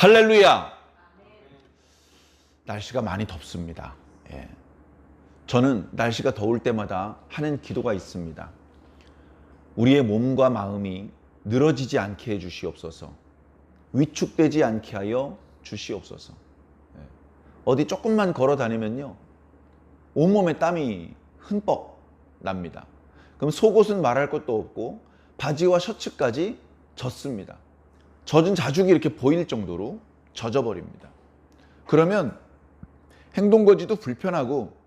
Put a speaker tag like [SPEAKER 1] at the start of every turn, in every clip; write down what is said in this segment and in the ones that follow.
[SPEAKER 1] 할렐루야! 날씨가 많이 덥습니다. 예. 저는 날씨가 더울 때마다 하는 기도가 있습니다. 우리의 몸과 마음이 늘어지지 않게 해주시옵소서. 위축되지 않게 하여 주시옵소서. 예. 어디 조금만 걸어 다니면요, 온몸에 땀이 흠뻑 납니다. 그럼 속옷은 말할 것도 없고 바지와 셔츠까지 젖습니다. 젖은 자죽이 이렇게 보일 정도로 젖어버립니다. 그러면 행동거지도 불편하고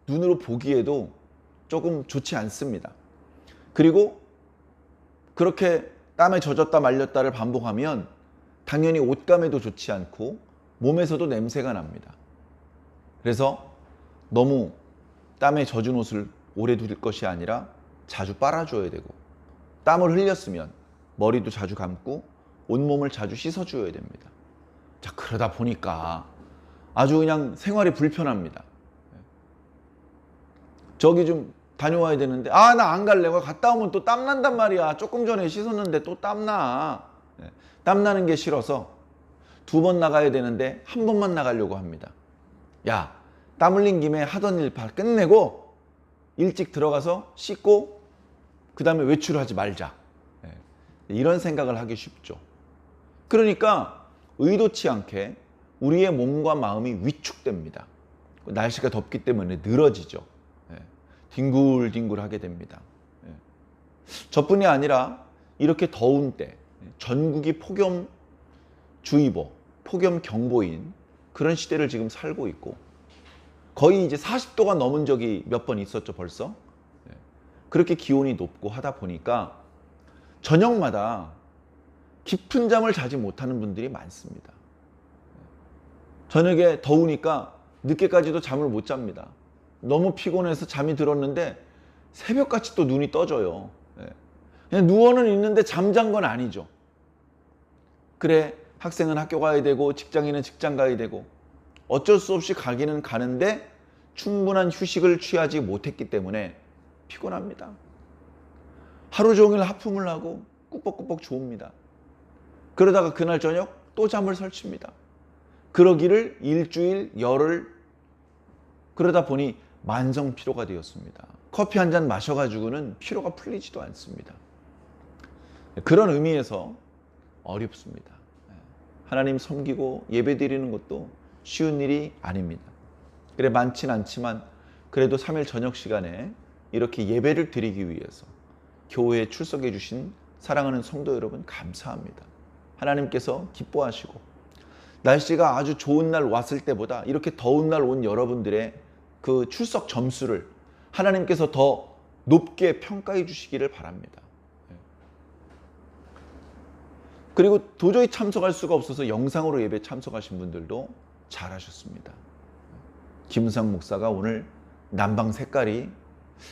[SPEAKER 1] 눈으로 보기에도 조금 좋지 않습니다. 그리고 그렇게 땀에 젖었다 말렸다를 반복하면 당연히 옷감에도 좋지 않고 몸에서도 냄새가 납니다. 그래서 너무 땀에 젖은 옷을 오래 둘 것이 아니라 자주 빨아줘야 되고, 땀을 흘렸으면 머리도 자주 감고 온몸을 자주 씻어줘야 됩니다. 자, 그러다 보니까 아주 그냥 생활이 불편합니다. 저기 좀 다녀와야 되는데, 나 안 갈래. 갔다 오면 또 땀난단 말이야. 조금 전에 씻었는데 또 땀나. 땀나는 게 싫어서 2번 나가야 되는데 1번만 나가려고 합니다. 야, 땀 흘린 김에 하던 일 끝내고 일찍 들어가서 씻고 그 다음에 외출하지 말자. 이런 생각을 하기 쉽죠. 그러니까 의도치 않게 우리의 몸과 마음이 위축됩니다. 날씨가 덥기 때문에 늘어지죠. 뒹굴뒹굴하게 됩니다. 저뿐이 아니라 이렇게 더운 때 전국이 폭염주의보, 폭염경보인 그런 시대를 지금 살고 있고, 거의 이제 40도가 넘은 적이 몇 번 있었죠, 벌써. 그렇게 기온이 높고 하다 보니까 저녁마다 깊은 잠을 자지 못하는 분들이 많습니다. 저녁에 더우니까 늦게까지도 잠을 못 잡니다. 너무 피곤해서 잠이 들었는데 새벽같이 또 눈이 떠져요. 그냥 누워는 있는데 잠잔 건 아니죠. 그래, 학생은 학교 가야 되고 직장인은 직장 가야 되고 어쩔 수 없이 가기는 가는데 충분한 휴식을 취하지 못했기 때문에 피곤합니다. 하루 종일 하품을 하고 꾸벅꾸벅 졸립니다. 그러다가 그날 저녁 또 잠을 설칩니다. 그러기를 일주일, 열흘, 그러다 보니 만성 피로가 되었습니다. 커피 한 잔 마셔가지고는 피로가 풀리지도 않습니다. 그런 의미에서 어렵습니다. 하나님 섬기고 예배 드리는 것도 쉬운 일이 아닙니다. 그래, 많진 않지만 그래도 3일 저녁 시간에 이렇게 예배를 드리기 위해서 교회에 출석해 주신 사랑하는 성도 여러분, 감사합니다. 하나님께서 기뻐하시고 날씨가 아주 좋은 날 왔을 때보다 이렇게 더운 날 온 여러분들의 그 출석 점수를 하나님께서 더 높게 평가해 주시기를 바랍니다. 그리고 도저히 참석할 수가 없어서 영상으로 예배 참석하신 분들도 잘하셨습니다. 김은상 목사가 오늘 남방 색깔이,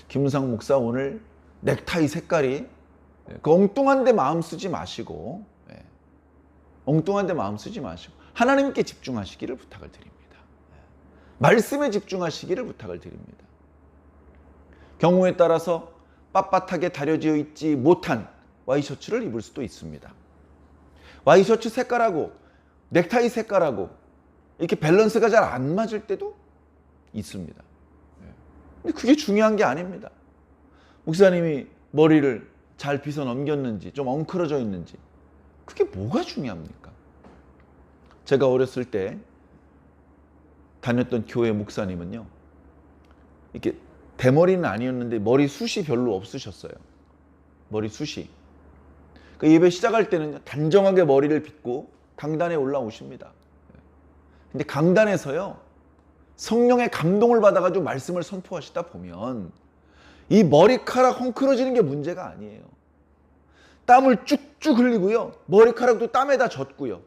[SPEAKER 1] 김은상 목사 오늘 넥타이 색깔이, 그 엉뚱한 데 마음 쓰지 마시고, 엉뚱한 데 마음 쓰지 마시고 하나님께 집중하시기를 부탁을 드립니다. 말씀에 집중하시기를 부탁을 드립니다. 경우에 따라서 빳빳하게 다려지어 있지 못한 와이셔츠를 입을 수도 있습니다. 와이셔츠 색깔하고 넥타이 색깔하고 이렇게 밸런스가 잘 안 맞을 때도 있습니다. 근데 그게 중요한 게 아닙니다. 목사님이 머리를 잘 빗어 넘겼는지 좀 엉클어져 있는지 그게 뭐가 중요합니까? 제가 어렸을 때 다녔던 교회 목사님은요, 이렇게 대머리는 아니었는데 머리숱이 별로 없으셨어요. 머리숱이. 그 예배 시작할 때는 단정하게 머리를 빗고 강단에 올라오십니다. 근데 강단에서요, 성령의 감동을 받아가지고 말씀을 선포하시다 보면 이 머리카락 헝클어지는 게 문제가 아니에요. 땀을 쭉쭉 흘리고요, 머리카락도 땀에다 젖고요,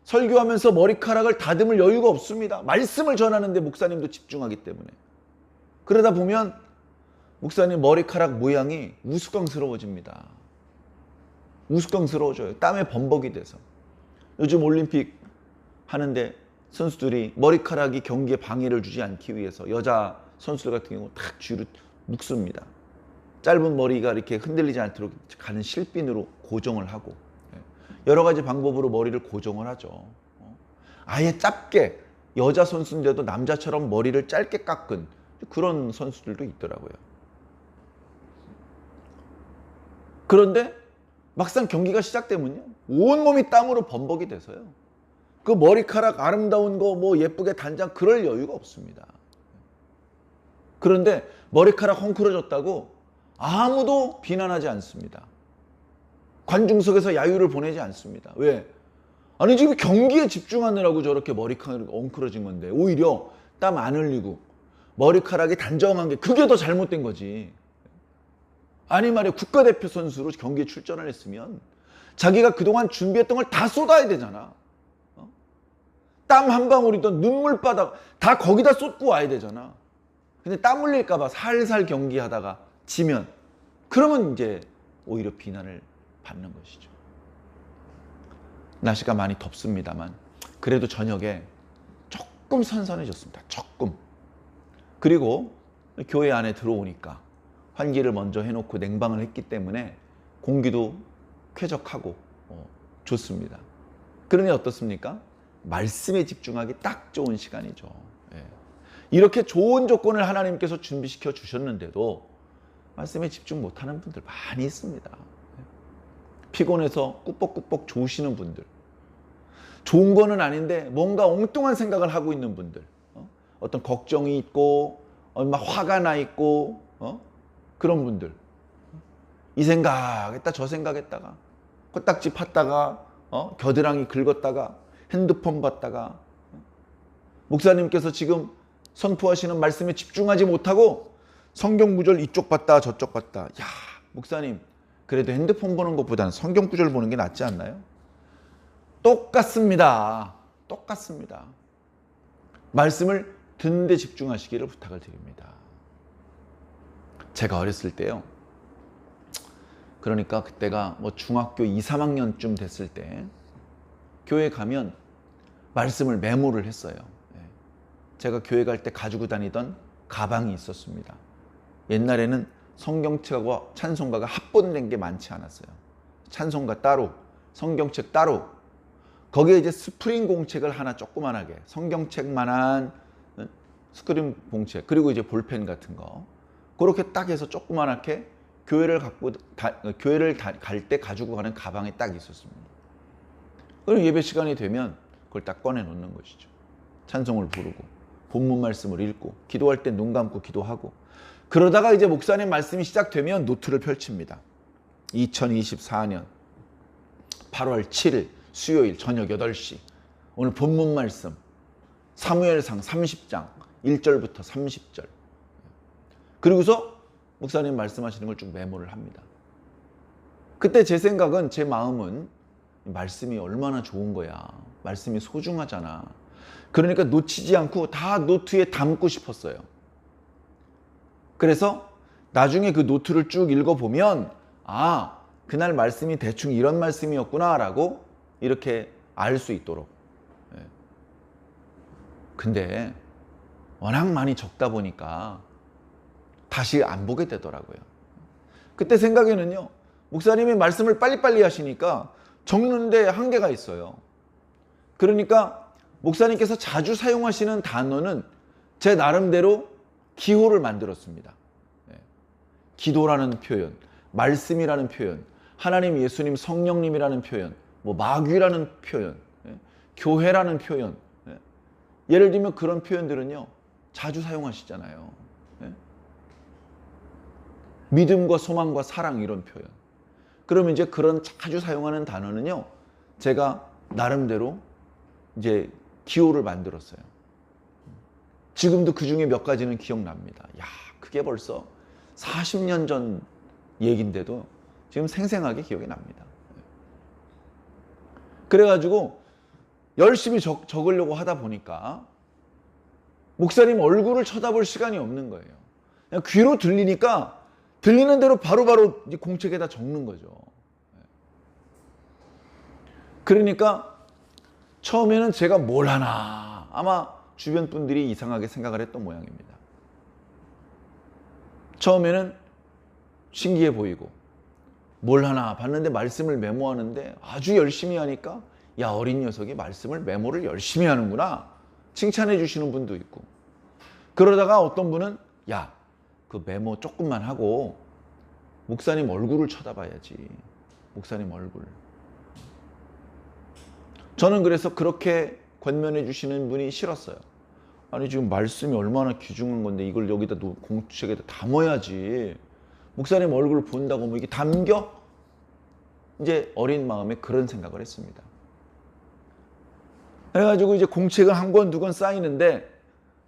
[SPEAKER 1] 설교하면서 머리카락을 다듬을 여유가 없습니다. 말씀을 전하는데 목사님도 집중하기 때문에. 그러다 보면 목사님 머리카락 모양이 우스꽝스러워집니다. 우스꽝스러워져요. 땀에 범벅이 돼서. 요즘 올림픽 하는데 선수들이 머리카락이 경기에 방해를 주지 않기 위해서 여자 선수들 같은 경우 탁 뒤로 묶습니다. 짧은 머리가 이렇게 흔들리지 않도록 가는 실핀으로 고정을 하고, 여러 가지 방법으로 머리를 고정을 하죠. 아예 짧게, 여자 선수인데도 남자처럼 머리를 짧게 깎은 그런 선수들도 있더라고요. 그런데 막상 경기가 시작되면요, 온몸이 땀으로 범벅이 돼서요, 그 머리카락 아름다운 거 뭐 예쁘게 단장 그럴 여유가 없습니다. 그런데 머리카락 헝클어졌다고 아무도 비난하지 않습니다. 관중석에서 야유를 보내지 않습니다. 왜? 아니 지금 경기에 집중하느라고 저렇게 머리카락이 엉클어진 건데 오히려 땀 안 흘리고 머리카락이 단정한 게 그게 더 잘못된 거지. 아니 말이야, 국가대표 선수로 경기에 출전을 했으면 자기가 그동안 준비했던 걸 다 쏟아야 되잖아. 땀 한 방울이든 눈물바닥 다 거기다 쏟고 와야 되잖아. 근데 땀 흘릴까 봐 살살 경기하다가 지면, 그러면 이제 오히려 비난을 받는 것이죠. 날씨가 많이 덥습니다만 그래도 저녁에 조금 선선해졌습니다. 조금. 그리고 교회 안에 들어오니까 환기를 먼저 해놓고 냉방을 했기 때문에 공기도 쾌적하고 좋습니다. 그러니 어떻습니까? 말씀에 집중하기 딱 좋은 시간이죠. 예. 이렇게 좋은 조건을 하나님께서 준비시켜 주셨는데도 말씀에 집중 못하는 분들 많이 있습니다. 피곤해서 꾸벅꾸벅 조시는 분들, 좋은 거는 아닌데 뭔가 엉뚱한 생각을 하고 있는 분들, 어떤 걱정이 있고 막 화가 나 있고 그런 분들, 이 생각했다 저 생각했다가 코딱지 팠다가 겨드랑이 긁었다가 핸드폰 봤다가 목사님께서 지금 선포하시는 말씀에 집중하지 못하고 성경 구절 이쪽 봤다 저쪽 봤다. 야, 목사님 그래도 핸드폰 보는 것보다는 성경 구절 보는 게 낫지 않나요? 똑같습니다. 똑같습니다. 말씀을 듣는데 집중하시기를 부탁을 드립니다. 제가 어렸을 때요, 그러니까 그때가 뭐 중학교 2, 3학년쯤 됐을 때 교회 가면 말씀을 메모를 했어요. 제가 교회 갈 때 가지고 다니던 가방이 있었습니다. 옛날에는 성경책과 찬송가가 합본된 게 많지 않았어요. 찬송가 따로, 성경책 따로, 거기에 이제 스프링 공책을 하나 조그만하게, 성경책만한 스크린 공책, 그리고 이제 볼펜 같은 거, 그렇게 딱 해서 조그만하게 교회를 갈 때 가지고 가는 가방이 딱 있었습니다. 그럼 예배 시간이 되면 그걸 딱 꺼내 놓는 것이죠. 찬송을 부르고 본문 말씀을 읽고 기도할 때 눈 감고 기도하고, 그러다가 이제 목사님 말씀이 시작되면 노트를 펼칩니다. 2024년 8월 7일 수요일 저녁 8시 오늘 본문 말씀 사무엘상 30장 1절부터 30절, 그리고서 목사님 말씀하시는 걸 쭉 메모를 합니다. 그때 제 생각은, 제 마음은 말씀이 얼마나 좋은 거야. 말씀이 소중하잖아. 그러니까 놓치지 않고 다 노트에 담고 싶었어요. 그래서 나중에 그 노트를 쭉 읽어보면 아, 그날 말씀이 대충 이런 말씀이었구나 라고 이렇게 알 수 있도록. 근데 워낙 많이 적다 보니까 다시 안 보게 되더라고요. 그때 생각에는요, 목사님이 말씀을 빨리빨리 하시니까 적는데 한계가 있어요. 그러니까 목사님께서 자주 사용하시는 단어는 제 나름대로 기호를 만들었습니다. 기도라는 표현, 말씀이라는 표현, 하나님, 예수님, 성령님이라는 표현, 뭐 마귀라는 표현, 교회라는 표현, 예를 들면 그런 표현들은요 자주 사용하시잖아요. 믿음과 소망과 사랑, 이런 표현. 그러면 이제 그런 자주 사용하는 단어는요 제가 나름대로 이제 기호를 만들었어요. 지금도 그 중에 몇 가지는 기억납니다. 야, 그게 벌써 40년 전 얘기인데도 지금 생생하게 기억이 납니다. 그래가지고 열심히 적으려고 하다 보니까 목사님 얼굴을 쳐다볼 시간이 없는 거예요. 그냥 귀로 들리니까 들리는 대로 바로바로 공책에다 적는 거죠. 그러니까 처음에는 제가 뭘 하나, 아마 주변 분들이 이상하게 생각을 했던 모양입니다. 처음에는 신기해 보이고 뭘 하나 봤는데 말씀을 메모하는데 아주 열심히 하니까 야, 어린 녀석이 말씀을 메모를 열심히 하는구나 칭찬해 주시는 분도 있고, 그러다가 어떤 분은 야, 그 메모 조금만 하고 목사님 얼굴을 쳐다봐야지. 목사님 얼굴. 저는 그래서 그렇게 권면해 주시는 분이 싫었어요. 아니 지금 말씀이 얼마나 귀중한 건데 이걸 여기다 공책에다 담아야지. 목사님 얼굴을 본다고 뭐 이게 담겨? 이제 어린 마음에 그런 생각을 했습니다. 그래가지고 이제 공책은 한 권, 두 권 쌓이는데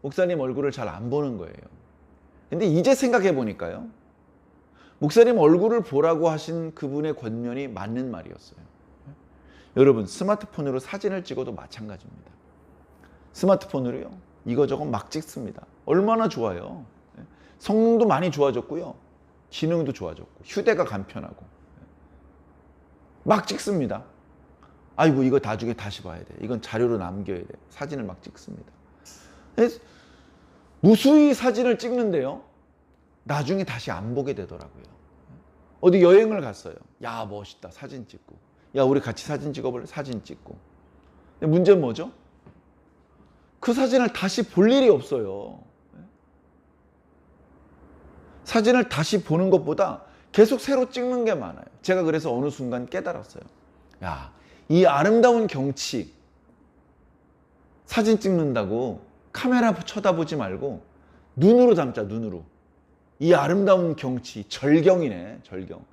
[SPEAKER 1] 목사님 얼굴을 잘 안 보는 거예요. 근데 이제 생각해 보니까요, 목사님 얼굴을 보라고 하신 그분의 권면이 맞는 말이었어요. 여러분, 스마트폰으로 사진을 찍어도 마찬가지입니다. 스마트폰으로요, 이거저거 막 찍습니다. 얼마나 좋아요. 성능도 많이 좋아졌고요, 기능도 좋아졌고, 휴대가 간편하고 막 찍습니다. 아이고 이거 나중에 다시 봐야 돼. 이건 자료로 남겨야 돼. 사진을 막 찍습니다. 무수히 사진을 찍는데요, 나중에 다시 안 보게 되더라고요. 어디 여행을 갔어요. 야, 멋있다. 사진 찍고. 야, 우리 같이 사진 찍어볼래? 사진 찍고. 근데 문제는 뭐죠? 그 사진을 다시 볼 일이 없어요. 사진을 다시 보는 것보다 계속 새로 찍는 게 많아요. 제가 그래서 어느 순간 깨달았어요. 야, 이 아름다운 경치 사진 찍는다고 카메라 쳐다보지 말고 눈으로 담자. 눈으로. 이 아름다운 경치, 절경이네. 절경.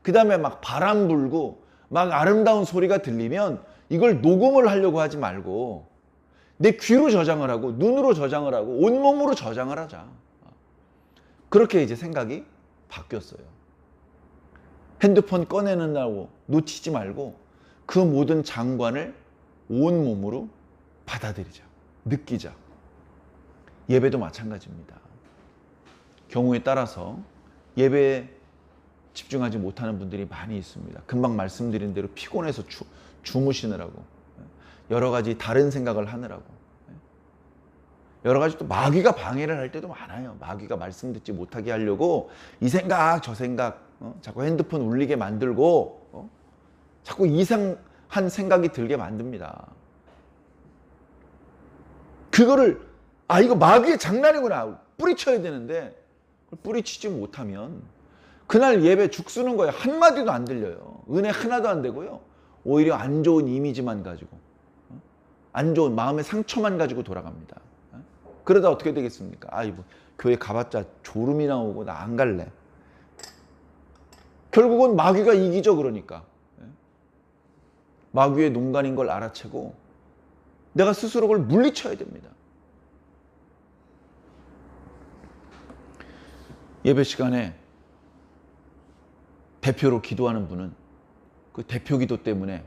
[SPEAKER 1] 그 다음에 막 바람 불고 막 아름다운 소리가 들리면 이걸 녹음을 하려고 하지 말고 내 귀로 저장을 하고 눈으로 저장을 하고 온몸으로 저장을 하자. 그렇게 이제 생각이 바뀌었어요. 핸드폰 꺼내는다고 놓치지 말고 그 모든 장관을 온몸으로 받아들이자. 느끼자. 예배도 마찬가지입니다. 경우에 따라서 예배에 집중하지 못하는 분들이 많이 있습니다. 금방 말씀드린 대로 피곤해서 주무시느라고, 여러 가지 다른 생각을 하느라고, 여러 가지 또 마귀가 방해를 할 때도 많아요. 마귀가 말씀 듣지 못하게 하려고 이 생각 저 생각 자꾸 핸드폰 울리게 만들고 자꾸 이상한 생각이 들게 만듭니다. 그거를 이거 마귀의 장난이구나 뿌리쳐야 되는데 그걸 뿌리치지 못하면 그날 예배 죽쓰는 거예요. 한마디도 안 들려요. 은혜 하나도 안 되고요, 오히려 안 좋은 이미지만 가지고, 안 좋은 마음의 상처만 가지고 돌아갑니다. 그러다 어떻게 되겠습니까? 아이고 교회 가봤자 졸음이 나오고 나 안 갈래. 결국은 마귀가 이기죠. 그러니까 마귀의 농간인 걸 알아채고 내가 스스로 그걸 물리쳐야 됩니다. 예배 시간에 대표로 기도하는 분은 그 대표 기도 때문에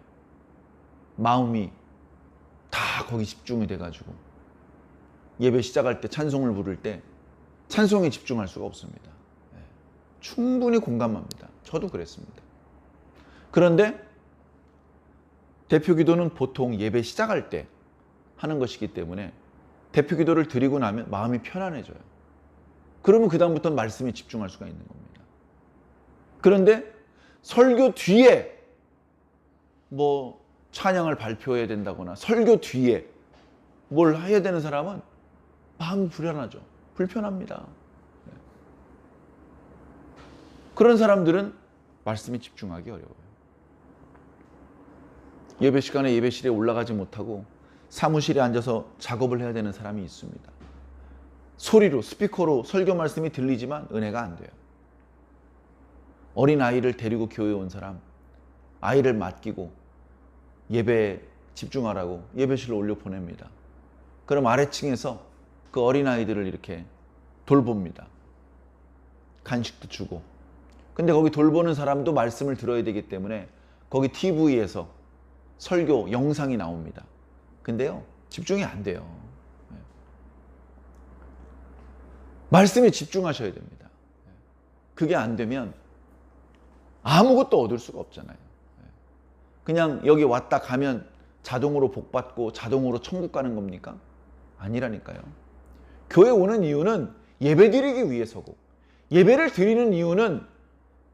[SPEAKER 1] 마음이 다 거기 집중이 돼가지고 예배 시작할 때 찬송을 부를 때 찬송에 집중할 수가 없습니다. 충분히 공감합니다. 저도 그랬습니다. 그런데 대표 기도는 보통 예배 시작할 때 하는 것이기 때문에 대표 기도를 드리고 나면 마음이 편안해져요. 그러면 그 다음부터는 말씀에 집중할 수가 있는 겁니다. 그런데 설교 뒤에 뭐 찬양을 발표해야 된다거나 설교 뒤에 뭘 해야 되는 사람은 마음이 불안하죠. 불편합니다. 그런 사람들은 말씀에 집중하기 어려워요. 예배 시간에 예배실에 올라가지 못하고 사무실에 앉아서 작업을 해야 되는 사람이 있습니다. 소리로 스피커로 설교 말씀이 들리지만 은혜가 안 돼요. 어린 아이를 데리고 교회에 온 사람, 아이를 맡기고 예배에 집중하라고 예배실로 올려 보냅니다. 그럼 아래층에서 그 어린 아이들을 이렇게 돌봅니다. 간식도 주고. 근데 거기 돌보는 사람도 말씀을 들어야 되기 때문에 거기 TV에서 설교 영상이 나옵니다. 근데요, 집중이 안 돼요. 말씀에 집중하셔야 됩니다. 그게 안 되면 아무것도 얻을 수가 없잖아요. 그냥 여기 왔다 가면 자동으로 복 받고 자동으로 천국 가는 겁니까? 아니라니까요. 교회 오는 이유는 예배 드리기 위해서고, 예배를 드리는 이유는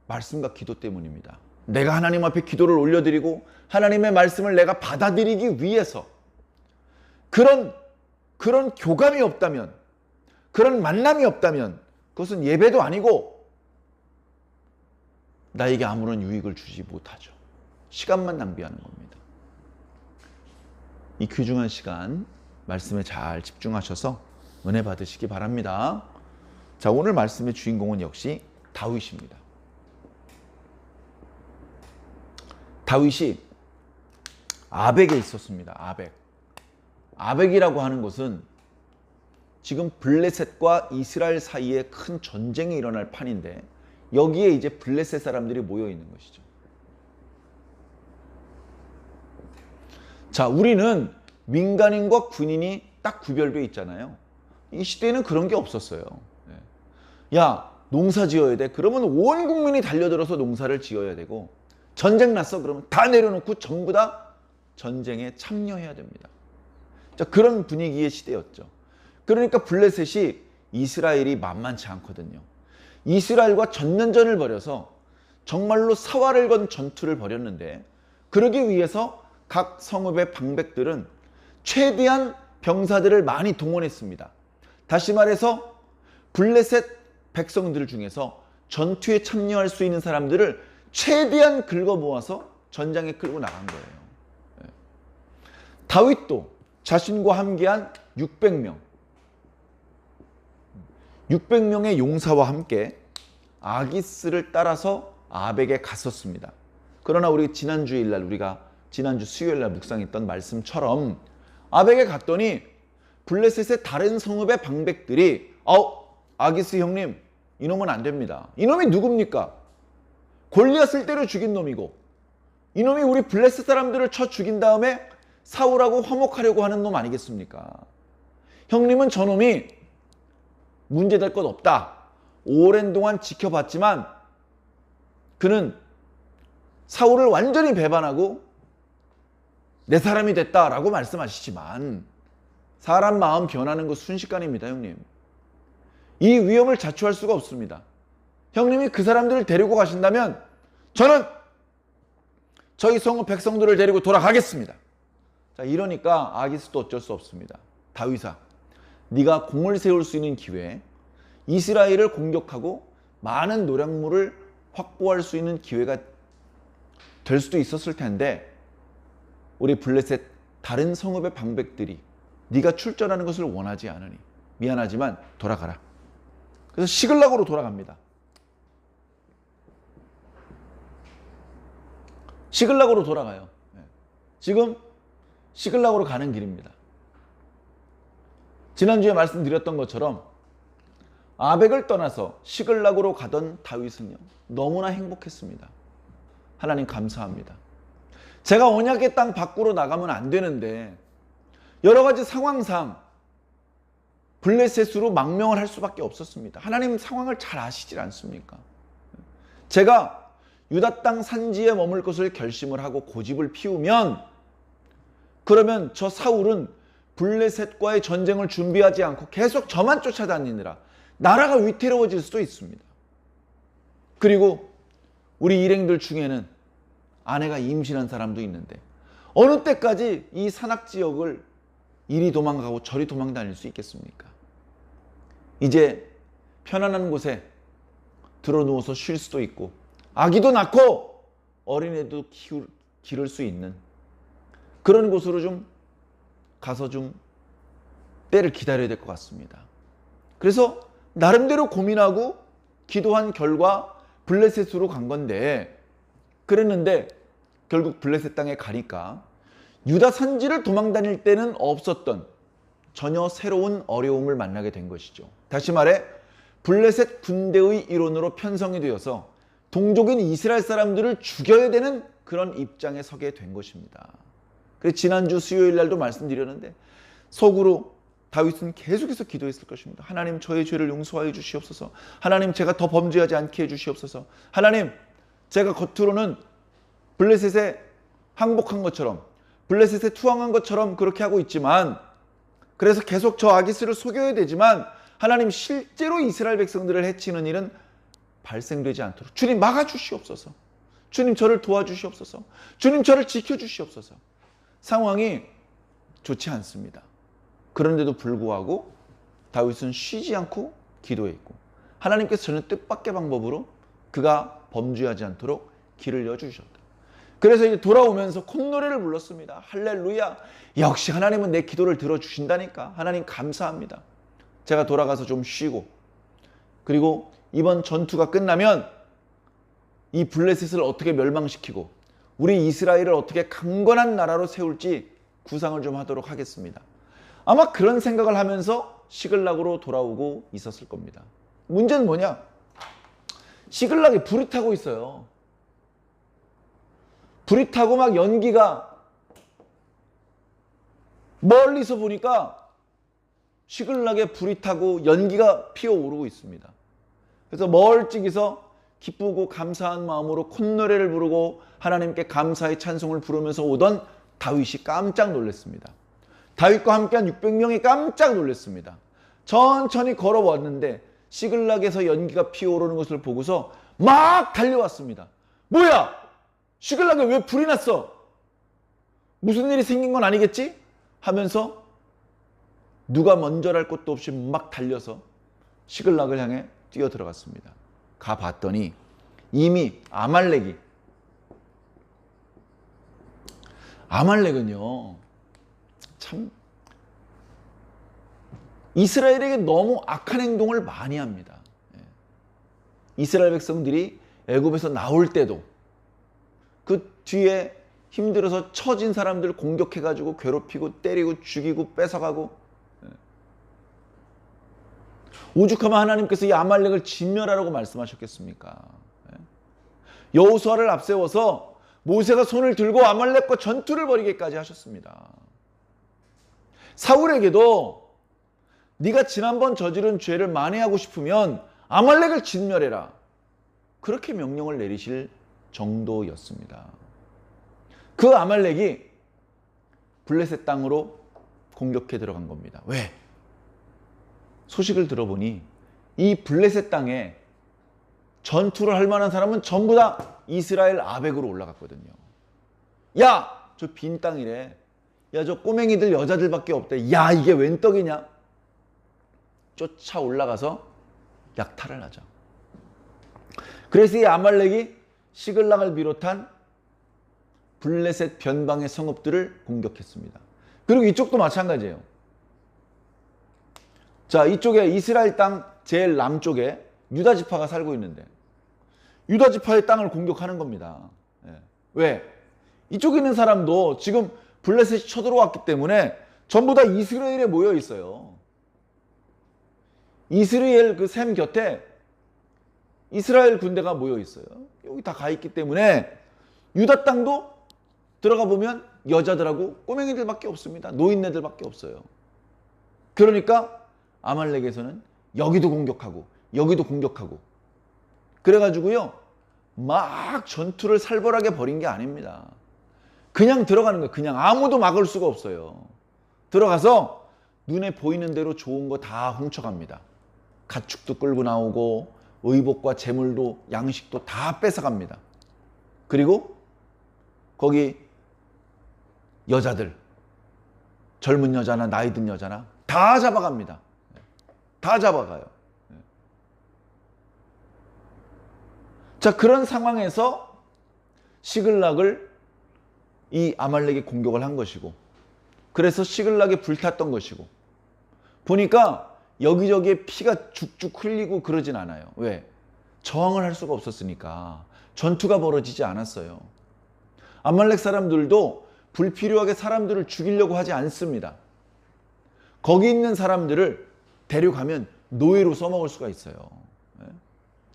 [SPEAKER 1] 말씀과 기도 때문입니다. 내가 하나님 앞에 기도를 올려드리고 하나님의 말씀을 내가 받아들이기 위해서 그런 교감이 없다면, 그런 만남이 없다면 그것은 예배도 아니고 나에게 아무런 유익을 주지 못하죠. 시간만 낭비하는 겁니다. 이 귀중한 시간 말씀에 잘 집중하셔서 은혜 받으시기 바랍니다. 자, 오늘 말씀의 주인공은 역시 다윗입니다. 다윗이 아벡에 있었습니다. 아벡이라고 하는 곳은 지금 블레셋과 이스라엘 사이에 큰 전쟁이 일어날 판인데 여기에 이제 블레셋 사람들이 모여 있는 것이죠. 자, 우리는 민간인과 군인이 딱 구별되어 있잖아요. 이 시대에는 그런 게 없었어요. 야, 농사 지어야 돼. 그러면 온 국민이 달려들어서 농사를 지어야 되고, 전쟁 났어. 그러면 다 내려놓고 전부 다 전쟁에 참여해야 됩니다. 자, 그런 분위기의 시대였죠. 그러니까 블레셋이 이스라엘이 만만치 않거든요. 이스라엘과 전면전을 벌여서 정말로 사활을 건 전투를 벌였는데, 그러기 위해서 각 성읍의 방백들은 최대한 병사들을 많이 동원했습니다. 다시 말해서 블레셋 백성들 중에서 전투에 참여할 수 있는 사람들을 최대한 긁어 모아서 전장에 끌고 나간 거예요. 다윗도 자신과 함께한 600명의 용사와 함께 아기스를 따라서 아벡에 갔었습니다. 그러나 우리 지난주 수요일날 묵상했던 말씀처럼 아벡에 갔더니 블레셋의 다른 성읍의 방백들이 아기스 형님, 이놈은 안 됩니다. 이놈이 누굽니까? 골리앗을 때려 죽인 놈이고, 이놈이 우리 블레셋 사람들을 쳐 죽인 다음에 사울하고 화목하려고 하는 놈 아니겠습니까? 형님은 저놈이 문제될 것 없다. 오랜 동안 지켜봤지만 그는 사울을 완전히 배반하고 내 사람이 됐다라고 말씀하시지만 사람 마음 변하는 거 순식간입니다, 형님. 이 위험을 자초할 수가 없습니다. 형님이 그 사람들을 데리고 가신다면 저는 저희 성읍 백성들을 데리고 돌아가겠습니다. 자, 이러니까 아기스도 어쩔 수 없습니다. 다윗아, 네가 공을 세울 수 있는 기회에 이스라엘을 공격하고 많은 노량물을 확보할 수 있는 기회가 될 수도 있었을 텐데 우리 블레셋 다른 성읍의 방백들이 네가 출전하는 것을 원하지 않으니 미안하지만 돌아가라. 그래서 시글락으로 돌아갑니다. 시글락으로 돌아가요. 지금 시글락으로 가는 길입니다. 지난주에 말씀드렸던 것처럼 아벡을 떠나서 시글락으로 가던 다윗은요, 너무나 행복했습니다. 하나님 감사합니다. 제가 언약의 땅 밖으로 나가면 안 되는데 여러 가지 상황상 블레셋으로 망명을 할 수밖에 없었습니다. 하나님 상황을 잘 아시질 않습니까? 제가 유다 땅 산지에 머물 것을 결심을 하고 고집을 피우면 그러면 저 사울은 블레셋과의 전쟁을 준비하지 않고 계속 저만 쫓아다니느라 나라가 위태로워질 수도 있습니다. 그리고 우리 일행들 중에는 아내가 임신한 사람도 있는데 어느 때까지 이 산악지역을 이리 도망가고 저리 도망다닐 수 있겠습니까? 이제 편안한 곳에 들어누워서 쉴 수도 있고 아기도 낳고 어린애도 기를 수 있는 그런 곳으로 좀 가서 좀 때를 기다려야 될 것 같습니다. 그래서 나름대로 고민하고 기도한 결과 블레셋으로 간 건데 그랬는데 결국 블레셋 땅에 가니까 유다 산지를 도망다닐 때는 없었던 전혀 새로운 어려움을 만나게 된 것이죠. 다시 말해 블레셋 군대의 일원으로 편성이 되어서 동족인 이스라엘 사람들을 죽여야 되는 그런 입장에 서게 된 것입니다. 그래서 지난주 수요일 날도 말씀드렸는데 속으로 다윗은 계속해서 기도했을 것입니다. 하나님, 저의 죄를 용서하여 주시옵소서. 하나님, 제가 더 범죄하지 않게 해주시옵소서. 하나님, 제가 겉으로는 블레셋에 항복한 것처럼 블레셋에 투항한 것처럼 그렇게 하고 있지만 그래서 계속 저 아기스를 속여야 되지만 하나님, 실제로 이스라엘 백성들을 해치는 일은 발생되지 않도록 주님 막아주시옵소서. 주님 저를 도와주시옵소서. 주님 저를 지켜주시옵소서. 상황이 좋지 않습니다. 그런데도 불구하고 다윗은 쉬지 않고 기도했고 하나님께서 전혀 뜻밖의 방법으로 그가 범죄하지 않도록 길을 여주셨다. 그래서 이제 돌아오면서 콧노래를 불렀습니다. 할렐루야. 역시 하나님은 내 기도를 들어주신다니까. 하나님 감사합니다. 제가 돌아가서 좀 쉬고 그리고 이번 전투가 끝나면 이 블레셋을 어떻게 멸망시키고 우리 이스라엘을 어떻게 강건한 나라로 세울지 구상을 좀 하도록 하겠습니다. 아마 그런 생각을 하면서 시글락으로 돌아오고 있었을 겁니다. 문제는 뭐냐? 시글락에 불이 타고 있어요. 불이 타고 막 연기가 멀리서 보니까 시글락에 불이 타고 연기가 피어오르고 있습니다. 그래서 멀찍이서 기쁘고 감사한 마음으로 콧노래를 부르고 하나님께 감사의 찬송을 부르면서 오던 다윗이 깜짝 놀랐습니다. 다윗과 함께한 600명이 깜짝 놀랐습니다. 천천히 걸어왔는데 시글락에서 연기가 피어오르는 것을 보고서 막 달려왔습니다. 뭐야? 시글락에 왜 불이 났어? 무슨 일이 생긴 건 아니겠지? 하면서 누가 먼저랄 것도 없이 막 달려서 시글락을 향해 뛰어 들어갔습니다. 가봤더니 이미 아말렉은요 참 이스라엘에게 너무 악한 행동을 많이 합니다. 이스라엘 백성들이 애굽에서 나올 때도 그 뒤에 힘들어서 처진 사람들 공격해가지고 괴롭히고 때리고 죽이고 뺏어가고 오죽하면 하나님께서 이 아말렉을 진멸하라고 말씀하셨겠습니까? 여호수아를 앞세워서 모세가 손을 들고 아말렉과 전투를 벌이기까지 하셨습니다. 사울에게도 네가 지난번 저지른 죄를 만회하고 싶으면 아말렉을 진멸해라. 그렇게 명령을 내리실 정도였습니다. 그 아말렉이 블레셋 땅으로 공격해 들어간 겁니다. 왜? 소식을 들어보니 이 블레셋 땅에 전투를 할 만한 사람은 전부 다 이스라엘 아벡으로 올라갔거든요. 야, 저 빈 땅이래. 야, 저 꼬맹이들 여자들밖에 없대. 야, 이게 웬 떡이냐? 쫓아 올라가서 약탈을 하죠. 그래서 이 아말렉이 시글락을 비롯한 블레셋 변방의 성읍들을 공격했습니다. 그리고 이쪽도 마찬가지예요. 자, 이쪽에 이스라엘 땅 제일 남쪽에 유다 지파가 살고 있는데 유다 지파의 땅을 공격하는 겁니다. 왜? 이쪽에 있는 사람도 지금 블레셋이 쳐들어왔기 때문에 전부 다 이스라엘에 모여 있어요. 이스라엘 그 샘 곁에 이스라엘 군대가 모여 있어요. 여기 다 가 있기 때문에 유다 땅도 들어가 보면 여자들하고 꼬맹이들밖에 없습니다. 노인네들밖에 없어요. 그러니까 아말렉에서는 여기도 공격하고 여기도 공격하고 그래가지고요 막 전투를 살벌하게 벌인 게 아닙니다. 그냥 들어가는 거예요. 그냥 아무도 막을 수가 없어요. 들어가서 눈에 보이는 대로 좋은 거 다 훔쳐갑니다. 가축도 끌고 나오고 의복과 재물도 양식도 다 뺏어갑니다. 그리고 거기 여자들 젊은 여자나 나이 든 여자나 다 잡아갑니다. 다 잡아가요. 자, 그런 상황에서 시글락을 이 아말렉이 공격을 한 것이고 그래서 시글락이 불탔던 것이고 보니까 여기저기에 피가 죽죽 흘리고 그러진 않아요. 왜? 저항을 할 수가 없었으니까 전투가 벌어지지 않았어요. 아말렉 사람들도 불필요하게 사람들을 죽이려고 하지 않습니다. 거기 있는 사람들을 데려가면 노예로 써먹을 수가 있어요.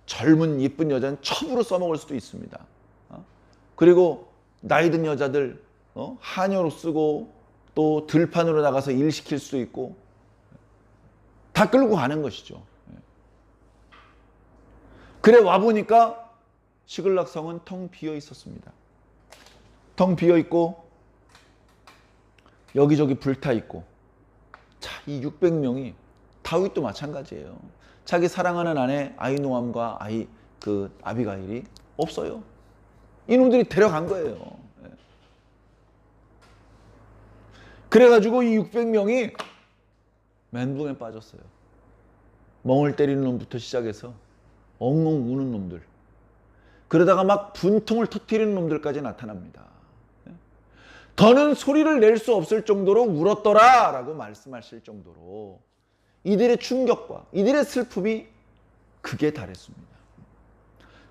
[SPEAKER 1] 젊은 예쁜 여자는 첩으로 써먹을 수도 있습니다. 그리고 나이 든 여자들 하녀로 쓰고 또 들판으로 나가서 일 시킬 수도 있고 다 끌고 가는 것이죠. 그래 와보니까 시글락 성은 텅 비어 있었습니다. 텅 비어 있고 여기저기 불타 있고 자, 이 600명이 다윗도 마찬가지예요. 자기 사랑하는 아내 아히노암과 아이 그 아비가일이 없어요. 이놈들이 데려간 거예요. 그래가지고 이 600명이 멘붕에 빠졌어요. 멍을 때리는 놈부터 시작해서 엉엉 우는 놈들, 그러다가 막 분통을 터뜨리는 놈들까지 나타납니다. 더는 소리를 낼 수 없을 정도로 울었더라 라고 말씀하실 정도로 이들의 충격과 이들의 슬픔이 극에 달했습니다.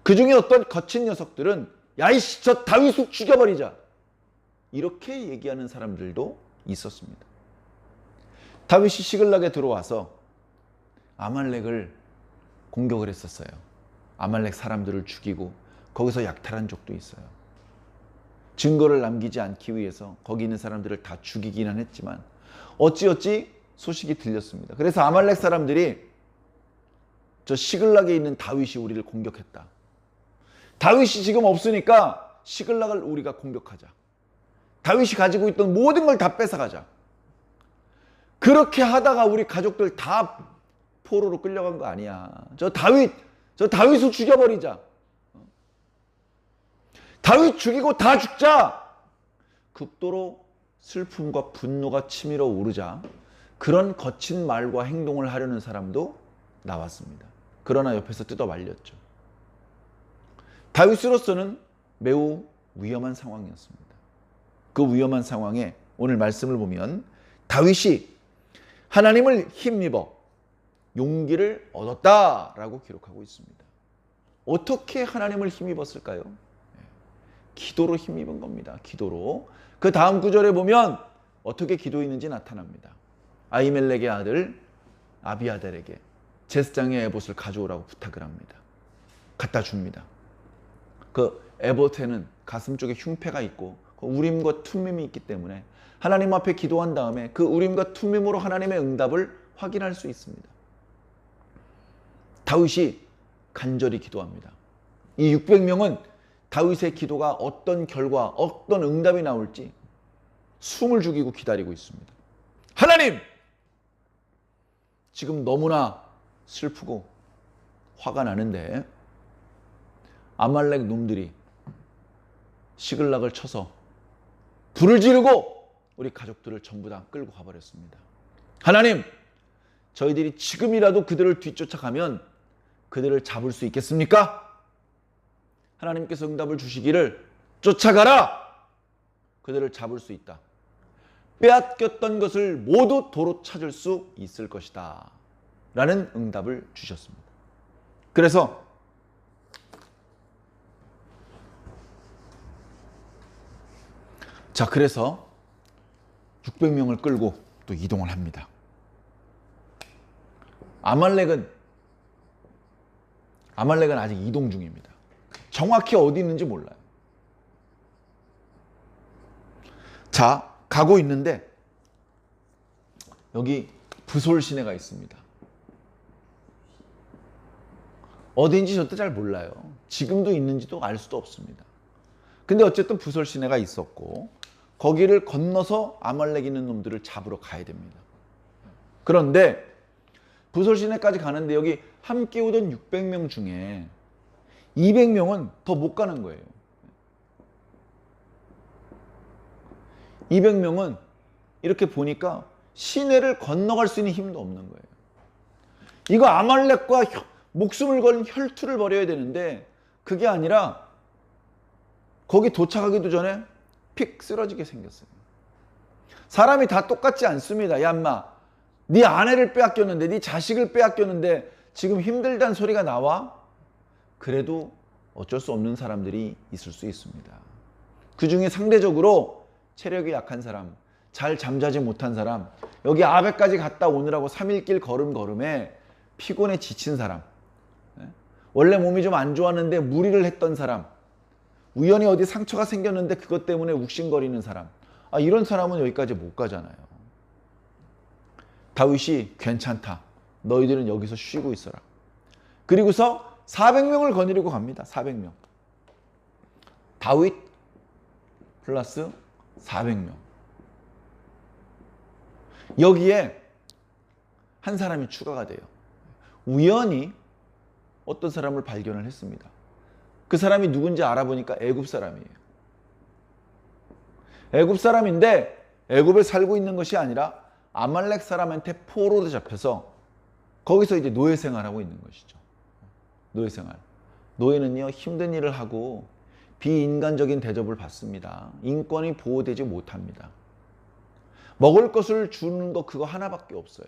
[SPEAKER 1] 그 중에 어떤 거친 녀석들은 야이씨 저 다윗을 죽여버리자 이렇게 얘기하는 사람들도 있었습니다. 다윗이 시글락에 들어와서 아말렉을 공격을 했었어요. 아말렉 사람들을 죽이고 거기서 약탈한 적도 있어요. 증거를 남기지 않기 위해서 거기 있는 사람들을 다 죽이기는 했지만 어찌어찌 소식이 들렸습니다. 그래서 아말렉 사람들이 저 시글락에 있는 다윗이 우리를 공격했다. 다윗이 지금 없으니까 시글락을 우리가 공격하자. 다윗이 가지고 있던 모든 걸 다 뺏어가자. 그렇게 하다가 우리 가족들 다 포로로 끌려간 거 아니야. 저 다윗을 죽여버리자. 다윗 죽이고 다 죽자. 극도로 슬픔과 분노가 치밀어 오르자 그런 거친 말과 행동을 하려는 사람도 나왔습니다. 그러나 옆에서 뜯어 말렸죠. 다윗으로서는 매우 위험한 상황이었습니다. 그 위험한 상황에 오늘 말씀을 보면 다윗이 하나님을 힘입어 용기를 얻었다라고 기록하고 있습니다. 어떻게 하나님을 힘입었을까요? 기도로 힘입은 겁니다. 기도로. 그 다음 구절에 보면 어떻게 기도했는지 나타납니다. 아히멜렉의 아들 아비아달에게 제사장의 에봇을 가져오라고 부탁을 합니다. 갖다 줍니다. 그 에봇에는 가슴 쪽에 흉패가 있고 우림과 툼밈이 있기 때문에 하나님 앞에 기도한 다음에 그 우림과 툼밈으로 하나님의 응답을 확인할 수 있습니다. 다윗이 간절히 기도합니다. 이 600명은 다윗의 기도가 어떤 결과, 어떤 응답이 나올지 숨을 죽이고 기다리고 있습니다. 하나님! 지금 너무나 슬프고 화가 나는데 아말렉 놈들이 시글락을 쳐서 불을 지르고 우리 가족들을 전부 다 끌고 가버렸습니다. 하나님! 저희들이 지금이라도 그들을 뒤쫓아가면 그들을 잡을 수 있겠습니까? 하나님께서 응답을 주시기를 쫓아가라! 그들을 잡을 수 있다. 빼앗겼던 것을 모두 도로 찾을 수 있을 것이다. 라는 응답을 주셨습니다. 그래서 그래서 600명을 끌고 또 이동을 합니다. 아말렉은 아직 이동 중입니다. 정확히 어디 있는지 몰라요. 자, 가고 있는데 여기 부솔 시내가 있습니다. 어디인지 저도 잘 몰라요. 지금도 있는지도 알 수도 없습니다. 근데 어쨌든 부솔 시내가 있었고 거기를 건너서 아말렉 있는 놈들을 잡으러 가야 됩니다. 그런데 부솔 시내까지 가는데 여기 함께 오던 600명 중에 200명은 더 못 가는 거예요. 200명은 이렇게 보니까 시내를 건너갈 수 있는 힘도 없는 거예요. 이거 아말렉과 목숨을 건 혈투를 벌여야 되는데 그게 아니라 거기 도착하기도 전에 픽 쓰러지게 생겼어요. 사람이 다 똑같지 않습니다. 야 인마, 네 아내를 빼앗겼는데 네 자식을 빼앗겼는데 지금 힘들다는 소리가 나와? 그래도 어쩔 수 없는 사람들이 있을 수 있습니다. 그 중에 상대적으로 체력이 약한 사람, 잘 잠자지 못한 사람, 여기 아베까지 갔다 오느라고 3일길 걸음에 피곤에 지친 사람, 원래 몸이 좀 안 좋았는데 무리를 했던 사람, 우연히 어디 상처가 생겼는데 그것 때문에 욱신거리는 사람, 이런 사람은 여기까지 못 가잖아요. 다윗이 괜찮다. 너희들은 여기서 쉬고 있어라. 그리고서 400명을 거느리고 갑니다. 400명. 다윗 플러스 400명. 여기에 한 사람이 추가가 돼요. 우연히 어떤 사람을 발견을 했습니다. 그 사람이 누군지 알아보니까 애굽 사람이에요. 애굽 사람인데 애굽에 살고 있는 것이 아니라 아말렉 사람한테 포로로 잡혀서 거기서 이제 노예 생활하고 있는 것이죠. 노예 생활. 노예는요, 힘든 일을 하고 비인간적인 대접을 받습니다. 인권이 보호되지 못합니다. 먹을 것을 주는 거 그거 하나밖에 없어요.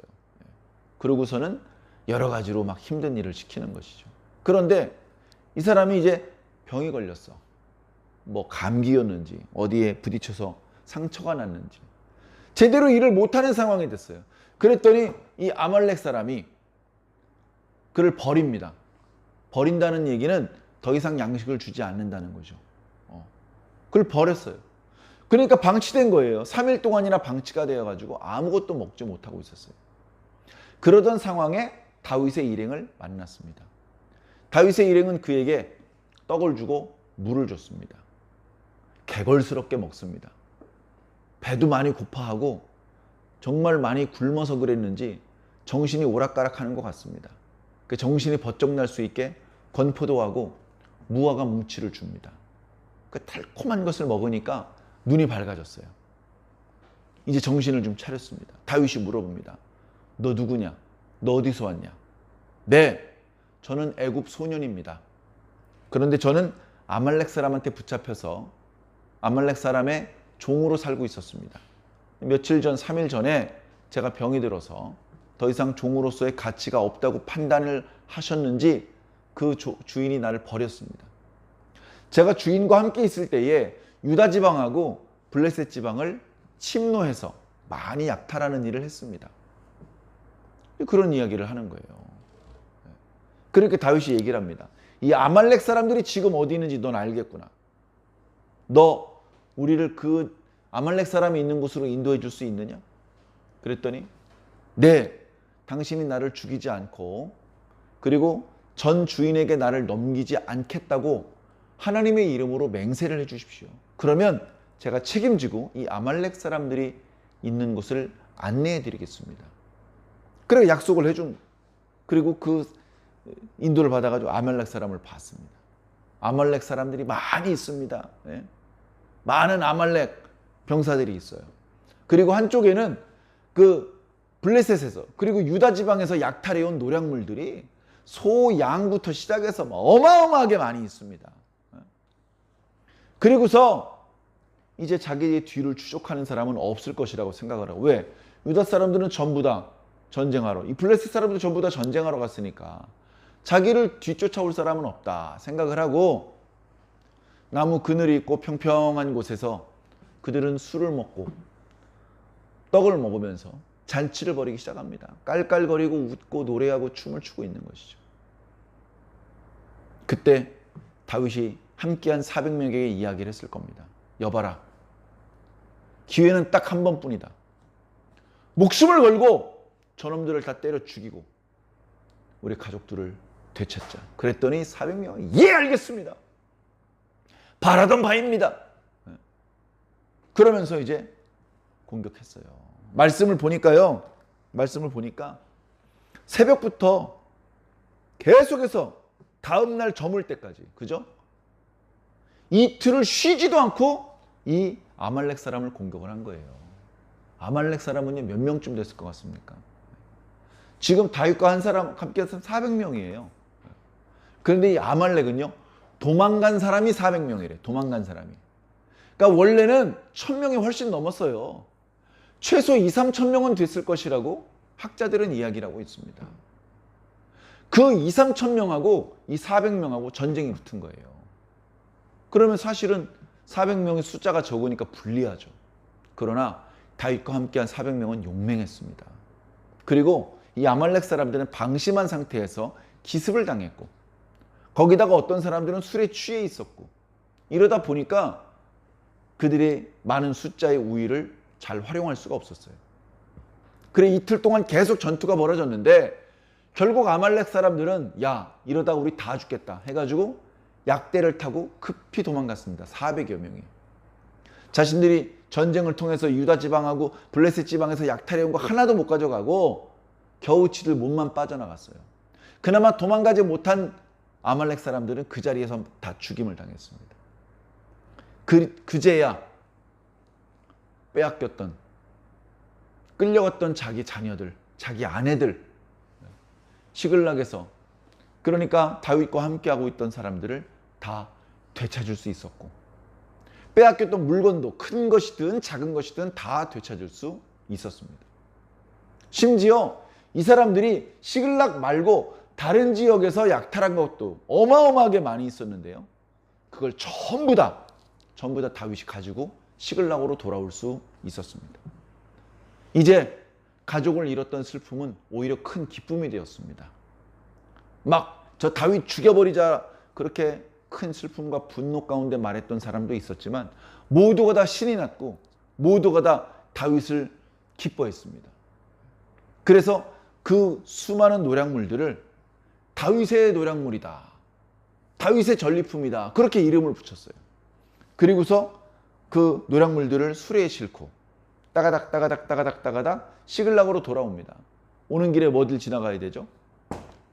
[SPEAKER 1] 그러고서는 여러 가지로 막 힘든 일을 시키는 것이죠. 그런데 이 사람이 이제 병이 걸렸어. 뭐 감기였는지 어디에 부딪혀서 상처가 났는지 제대로 일을 못하는 상황이 됐어요. 그랬더니 이 아말렉 사람이 그를 버립니다. 버린다는 얘기는 더 이상 양식을 주지 않는다는 거죠. 그걸 버렸어요. 그러니까 방치된 거예요. 3일 동안이나 방치가 되어가지고 아무것도 먹지 못하고 있었어요. 그러던 상황에 다윗의 일행을 만났습니다. 다윗의 일행은 그에게 떡을 주고 물을 줬습니다. 개걸스럽게 먹습니다. 배도 많이 고파하고 정말 많이 굶어서 그랬는지 정신이 오락가락하는 것 같습니다. 그 정신이 번쩍 날 수 있게 건포도하고 무화과 뭉치를 줍니다. 그 달콤한 것을 먹으니까 눈이 밝아졌어요. 이제 정신을 좀 차렸습니다. 다윗이 물어봅니다. 너 누구냐? 너 어디서 왔냐? 네, 저는 애굽 소년입니다. 그런데 저는 아말렉 사람한테 붙잡혀서 아말렉 사람의 종으로 살고 있었습니다. 며칠 전, 3일 전에 제가 병이 들어서 더 이상 종으로서의 가치가 없다고 판단을 하셨는지 그 주인이 나를 버렸습니다. 제가 주인과 함께 있을 때에 유다 지방하고 블레셋 지방을 침노해서 많이 약탈하는 일을 했습니다. 그런 이야기를 하는 거예요. 그렇게 다윗이 얘기를 합니다. 이 아말렉 사람들이 지금 어디 있는지 넌 알겠구나. 너 우리를 그 아말렉 사람이 있는 곳으로 인도해 줄 수 있느냐? 그랬더니 네, 당신이 나를 죽이지 않고 그리고 전 주인에게 나를 넘기지 않겠다고 하나님의 이름으로 맹세를 해 주십시오. 그러면 제가 책임지고 이 아말렉 사람들이 있는 곳을 안내해 드리겠습니다. 그래 약속을 해준. 그리고 그 인도를 받아가지고 아말렉 사람을 봤습니다. 아말렉 사람들이 많이 있습니다. 예? 많은 아말렉 병사들이 있어요. 그리고 한쪽에는 그 블레셋에서 그리고 유다 지방에서 약탈해온 노략물들이 소, 양부터 시작해서 어마어마하게 많이 있습니다. 그리고서 이제 자기의 뒤를 추적하는 사람은 없을 것이라고 생각을 하고. 왜? 유다 사람들은 전부 다 전쟁하러, 이 블레셋 사람들도 전부 다 전쟁하러 갔으니까 자기를 뒤쫓아올 사람은 없다 생각을 하고 나무 그늘이 있고 평평한 곳에서 그들은 술을 먹고 떡을 먹으면서 잔치를 벌이기 시작합니다. 깔깔거리고 웃고 노래하고 춤을 추고 있는 것이죠. 그때 다윗이 함께한 400명에게 이야기를 했을 겁니다. 여봐라, 기회는 딱 한 번뿐이다. 목숨을 걸고 저놈들을 다 때려 죽이고 우리 가족들을 되찾자. 그랬더니 400명이 예 알겠습니다. 바라던 바입니다. 그러면서 이제 공격했어요. 말씀을 보니까 새벽부터 계속해서 다음날 저물 때까지, 그죠? 이틀을 쉬지도 않고 이 아말렉 사람을 공격을 한 거예요. 아말렉 사람은 몇 명쯤 됐을 것 같습니까? 지금 다윗과 한 사람 함께 해서 400명이에요. 그런데 이 아말렉은요, 도망간 사람이 400명이래. 도망간 사람이. 그러니까 원래는 1000명이 훨씬 넘었어요. 최소 2-3천 명은 됐을 것이라고 학자들은 이야기를 하고 있습니다. 그 2-3천 명하고 이 400명하고 전쟁이 붙은 거예요. 그러면 사실은 400명의 숫자가 적으니까 불리하죠. 그러나 다윗과 함께한 400명은 용맹했습니다. 그리고 이 아말렉 사람들은 방심한 상태에서 기습을 당했고 거기다가 어떤 사람들은 술에 취해 있었고 이러다 보니까 그들의 많은 숫자의 우위를 잘 활용할 수가 없었어요. 그래 이틀 동안 계속 전투가 벌어졌는데 결국 아말렉 사람들은 야 이러다가 우리 다 죽겠다 해가지고 약대를 타고 급히 도망갔습니다. 400여 명이. 자신들이 전쟁을 통해서 유다 지방하고 블레셋 지방에서 약탈해온 거 하나도 못 가져가고 겨우 지들 몸만 빠져나갔어요. 그나마 도망가지 못한 아말렉 사람들은 그 자리에서 다 죽임을 당했습니다. 그제야 빼앗겼던, 끌려갔던 자기 자녀들, 자기 아내들, 시글락에서, 그러니까 다윗과 함께하고 있던 사람들을 다 되찾을 수 있었고, 빼앗겼던 물건도 큰 것이든 작은 것이든 다 되찾을 수 있었습니다. 심지어 이 사람들이 시글락 말고 다른 지역에서 약탈한 것도 어마어마하게 많이 있었는데요. 그걸 전부 다 다윗이 가지고 시글락으로 돌아올 수 있었습니다. 이제 가족을 잃었던 슬픔은 오히려 큰 기쁨이 되었습니다. 막 저 다윗 죽여버리자 그렇게 큰 슬픔과 분노 가운데 말했던 사람도 있었지만 모두가 다 신이 났고 모두가 다 다윗을 기뻐했습니다. 그래서 그 수많은 노략물들을 다윗의 노략물이다, 다윗의 전리품이다, 그렇게 이름을 붙였어요. 그리고서 그 노략물들을 수레에 싣고 따가닥 시글락으로 돌아옵니다. 오는 길에 뭐들 지나가야 되죠?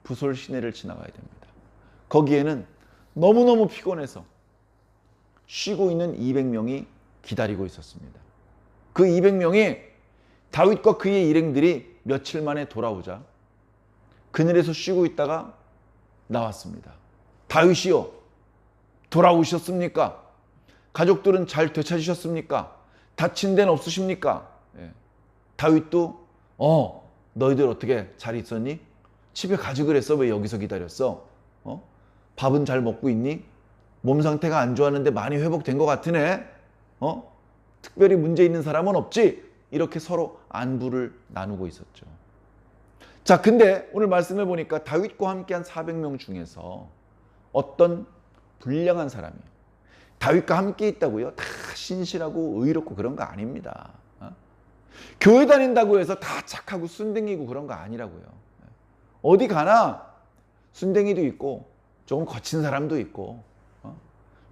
[SPEAKER 1] 부솔 시내를 지나가야 됩니다. 거기에는 너무너무 피곤해서 쉬고 있는 200명이 기다리고 있었습니다. 그 200명이 다윗과 그의 일행들이 며칠 만에 돌아오자 그늘에서 쉬고 있다가 나왔습니다. 다윗이요, 돌아오셨습니까? 가족들은 잘 되찾으셨습니까? 다친 데는 없으십니까? 예. 다윗도 너희들 어떻게 잘 있었니? 집에 가지 그랬어? 왜 여기서 기다렸어? 밥은 잘 먹고 있니? 몸 상태가 안 좋았는데 많이 회복된 것 같으네? 특별히 문제 있는 사람은 없지? 이렇게 서로 안부를 나누고 있었죠. 자, 근데 오늘 말씀해 보니까 다윗과 함께한 400명 중에서 어떤 불량한 사람이 다윗과 함께 있다고요? 다 신실하고 의롭고 그런 거 아닙니다. 교회 다닌다고 해서 다 착하고 순댕이고 그런 거 아니라고요. 어디 가나 순댕이도 있고 조금 거친 사람도 있고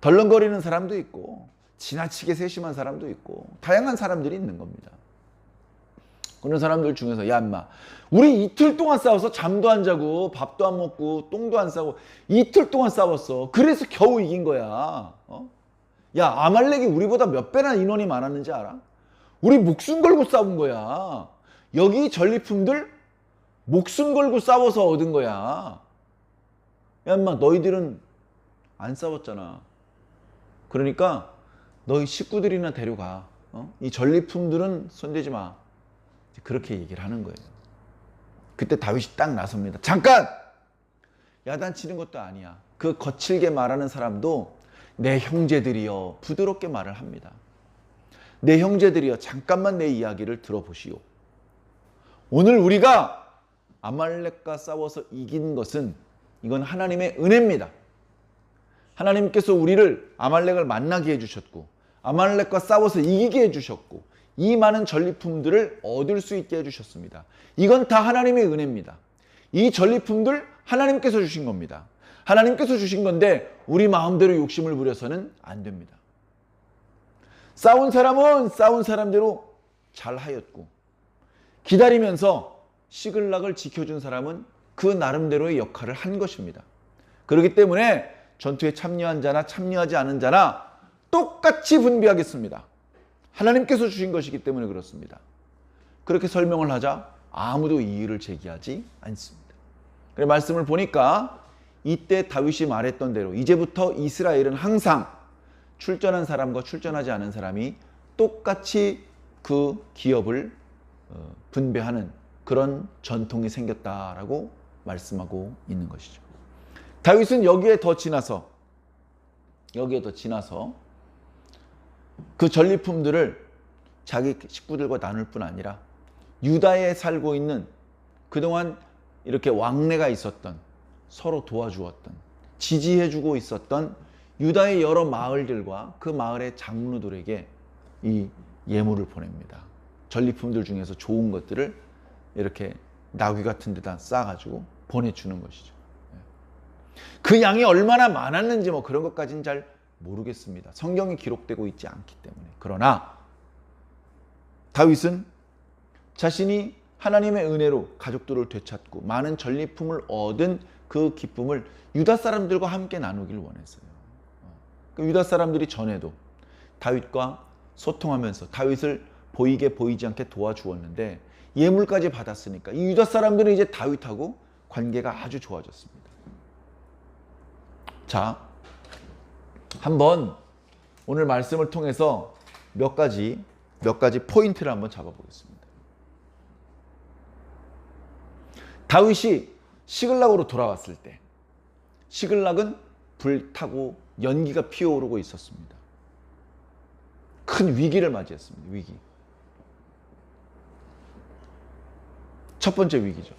[SPEAKER 1] 덜렁거리는 사람도 있고 지나치게 세심한 사람도 있고 다양한 사람들이 있는 겁니다. 그런 사람들 중에서 야 인마, 우리 이틀 동안 싸워서 잠도 안 자고 밥도 안 먹고 똥도 안 싸고 이틀 동안 싸웠어. 그래서 겨우 이긴 거야. 야, 아말렉이 우리보다 몇 배나 인원이 많았는지 알아? 우리 목숨 걸고 싸운 거야. 여기 전리품들 목숨 걸고 싸워서 얻은 거야. 야 인마, 너희들은 안 싸웠잖아. 그러니까 너희 식구들이나 데려가. 이 전리품들은 손대지 마. 그렇게 얘기를 하는 거예요. 그때 다윗이 딱 나섭니다. 잠깐! 야단치는 것도 아니야. 그 거칠게 말하는 사람도 내 형제들이여 부드럽게 말을 합니다. 내 형제들이여 잠깐만 내 이야기를 들어보시오. 오늘 우리가 아말렉과 싸워서 이긴 것은 이건 하나님의 은혜입니다. 하나님께서 우리를 아말렉을 만나게 해주셨고 아말렉과 싸워서 이기게 해주셨고 이 많은 전리품들을 얻을 수 있게 해주셨습니다. 이건 다 하나님의 은혜입니다. 이 전리품들 하나님께서 주신 겁니다. 하나님께서 주신 건데 우리 마음대로 욕심을 부려서는 안 됩니다. 싸운 사람은 싸운 사람대로 잘하였고 기다리면서 시글락을 지켜준 사람은 그 나름대로의 역할을 한 것입니다. 그렇기 때문에 전투에 참여한 자나 참여하지 않은 자나 똑같이 분배하겠습니다. 하나님께서 주신 것이기 때문에 그렇습니다. 그렇게 설명을 하자 아무도 이의를 제기하지 않습니다. 그래서 말씀을 보니까 이때 다윗이 말했던 대로 이제부터 이스라엘은 항상 출전한 사람과 출전하지 않은 사람이 똑같이 그 기업을 분배하는 그런 전통이 생겼다라고 말씀하고 있는 것이죠. 다윗은 여기에 더 지나서 그 전리품들을 자기 식구들과 나눌 뿐 아니라 유다에 살고 있는 그동안 이렇게 왕래가 있었던, 서로 도와주었던, 지지해주고 있었던 유다의 여러 마을들과 그 마을의 장로들에게 이 예물을 보냅니다. 전리품들 중에서 좋은 것들을 이렇게 나귀 같은 데다 싸가지고 보내주는 것이죠. 그 양이 얼마나 많았는지 뭐 그런 것까지는 잘 모르겠습니다. 성경이 기록되고 있지 않기 때문에. 그러나 다윗은 자신이 하나님의 은혜로 가족들을 되찾고 많은 전리품을 얻은 그 기쁨을 유다 사람들과 함께 나누길 원했어요. 유다 사람들이 전에도 다윗과 소통하면서 다윗을 보이게 보이지 않게 도와주었는데 예물까지 받았으니까 이 유다 사람들은 이제 다윗하고 관계가 아주 좋아졌습니다. 자, 한번 오늘 말씀을 통해서 몇 가지 포인트를 한번 잡아보겠습니다. 다윗이 시글락으로 돌아왔을 때 시글락은 불타고 연기가 피어오르고 있었습니다. 큰 위기를 맞이했습니다. 위기. 첫 번째 위기죠.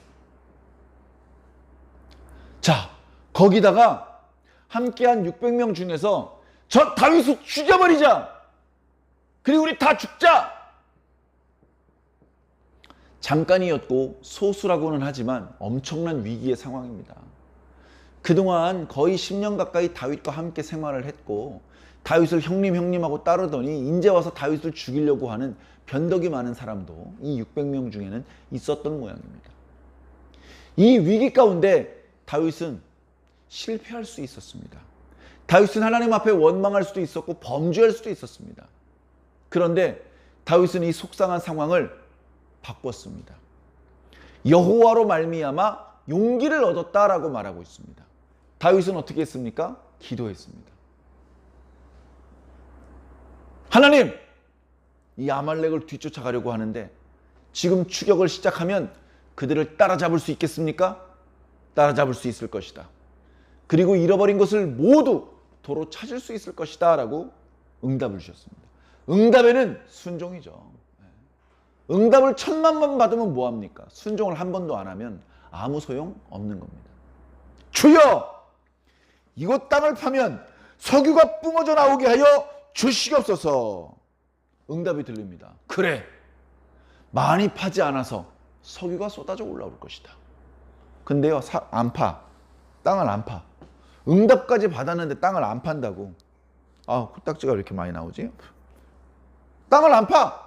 [SPEAKER 1] 자, 거기다가 함께한 600명 중에서 저 다윗을 죽여버리자. 그리고 우리 다 죽자. 잠깐이었고 소수라고는 하지만 엄청난 위기의 상황입니다. 그동안 거의 10년 가까이 다윗과 함께 생활을 했고 다윗을 형님하고 따르더니 이제 와서 다윗을 죽이려고 하는 변덕이 많은 사람도 이 600명 중에는 있었던 모양입니다. 이 위기 가운데 다윗은 실패할 수 있었습니다. 다윗은 하나님 앞에 원망할 수도 있었고 범죄할 수도 있었습니다. 그런데 다윗은 이 속상한 상황을 바꿨습니다. 여호와로 말미암아 용기를 얻었다라고 말하고 있습니다. 다윗은 어떻게 했습니까? 기도했습니다. 하나님, 이 아말렉을 뒤쫓아가려고 하는데 지금 추격을 시작하면 그들을 따라잡을 수 있겠습니까? 따라잡을 수 있을 것이다. 그리고 잃어버린 것을 모두 도로 찾을 수 있을 것이다 라고 응답을 주셨습니다. 응답에는 순종이죠. 응답을 1000만번 받으면 뭐합니까? 순종을 한 번도 안 하면 아무 소용 없는 겁니다. 주여! 이곳 땅을 파면 석유가 뿜어져 나오게 하여 주시옵소서. 응답이 들립니다. 그래, 많이 파지 않아서 석유가 쏟아져 올라올 것이다. 근데요, 안 파. 땅을 안 파. 응답까지 받았는데 땅을 안 판다고. 아, 코딱지가 왜 이렇게 많이 나오지? 땅을 안 파.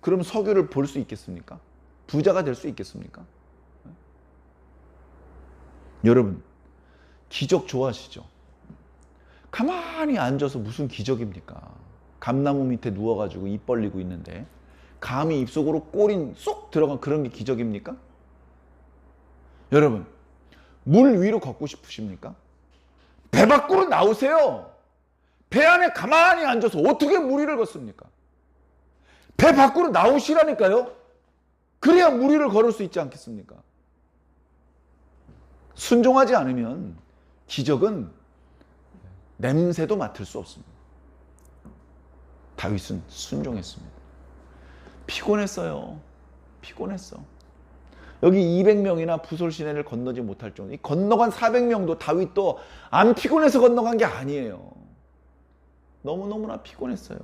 [SPEAKER 1] 그럼 석유를 볼 수 있겠습니까? 부자가 될 수 있겠습니까? 여러분, 기적 좋아하시죠? 가만히 앉아서 무슨 기적입니까? 감나무 밑에 누워가지고 입 벌리고 있는데 감이 입속으로 꼬린 쏙 들어간 그런 게 기적입니까? 여러분, 물 위로 걷고 싶으십니까? 배 밖으로 나오세요. 배 안에 가만히 앉아서 어떻게 물 위를 걷습니까? 배 밖으로 나오시라니까요. 그래야 물 위를 걸을 수 있지 않겠습니까? 순종하지 않으면 기적은 냄새도 맡을 수 없습니다. 다윗은 순종했습니다. 피곤했어요. 피곤했어. 여기 200명이나 부솔 시내를 건너지 못할 정도. 이 건너간 400명도 다윗도 안 피곤해서 건너간 게 아니에요. 너무너무나 피곤했어요.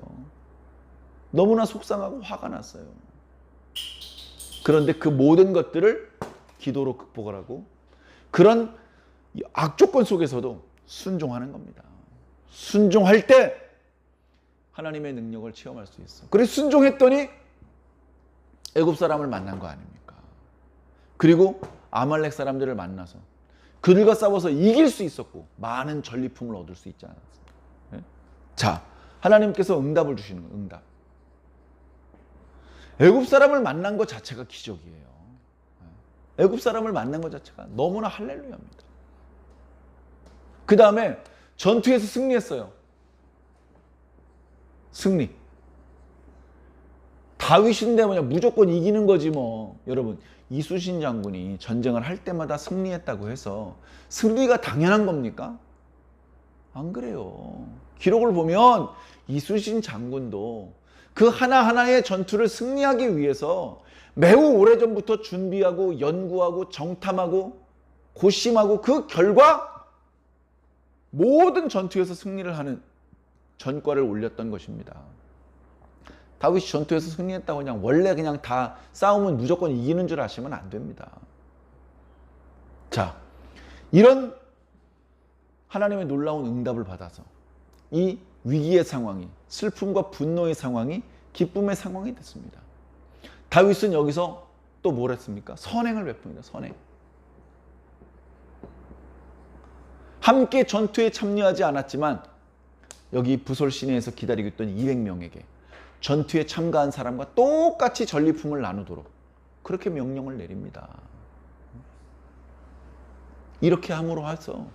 [SPEAKER 1] 너무나 속상하고 화가 났어요. 그런데 그 모든 것들을 기도로 극복을 하고 그런 악조건 속에서도 순종하는 겁니다. 순종할 때 하나님의 능력을 체험할 수 있어. 그래서 순종했더니 애굽 사람을 만난 거 아닙니까? 그리고 아말렉 사람들을 만나서 그들과 싸워서 이길 수 있었고 많은 전리품을 얻을 수 있지 않았습니까? 네? 자, 하나님께서 응답을 주시는 거예요. 응답. 애굽 사람을 만난 것 자체가 기적이에요. 애굽 사람을 만난 것 자체가 너무나 할렐루야입니다. 그 다음에 전투에서 승리했어요. 승리. 다윗인데 뭐냐 무조건 이기는 거지 뭐. 여러분, 이순신 장군이 전쟁을 할 때마다 승리했다고 해서 승리가 당연한 겁니까? 안 그래요. 기록을 보면 이순신 장군도 그 하나하나의 전투를 승리하기 위해서 매우 오래전부터 준비하고 연구하고 정탐하고 고심하고 그 결과 모든 전투에서 승리를 하는 전과를 올렸던 것입니다. 다윗이 전투에서 승리했다고 그냥 원래 그냥 다 싸우면 무조건 이기는 줄 아시면 안 됩니다. 자, 이런 하나님의 놀라운 응답을 받아서 이 위기의 상황이 슬픔과 분노의 상황이 기쁨의 상황이 됐습니다. 다윗은 여기서 또 뭘 했습니까? 선행을 베풉니다. 선행. 함께 전투에 참여하지 않았지만 여기 부솔 시내에서 기다리고 있던 200명에게 전투에 참가한 사람과 똑같이 전리품을 나누도록 그렇게 명령을 내립니다. 이렇게 함으로 해서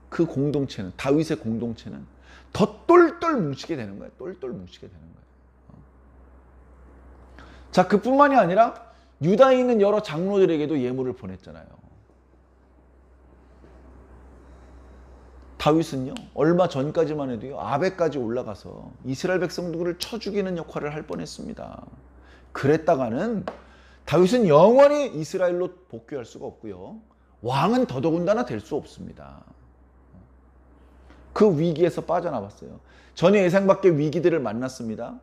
[SPEAKER 1] 그 공동체는, 다윗의 공동체는 더 똘똘 뭉치게 되는 거예요. 똘똘 뭉치게 되는 거예요. 자, 그뿐만이 아니라 유다에 있는 여러 장로들에게도 예물을 보냈잖아요. 다윗은요, 얼마 전까지만 해도요, 아베까지 올라가서 이스라엘 백성들을 쳐 죽이는 역할을 할 뻔했습니다. 그랬다가는 다윗은 영원히 이스라엘로 복귀할 수가 없고요, 왕은 더더군다나 될 수 없습니다. 그 위기에서 빠져나왔어요. 전혀 예상 밖의 위기들을 만났습니다.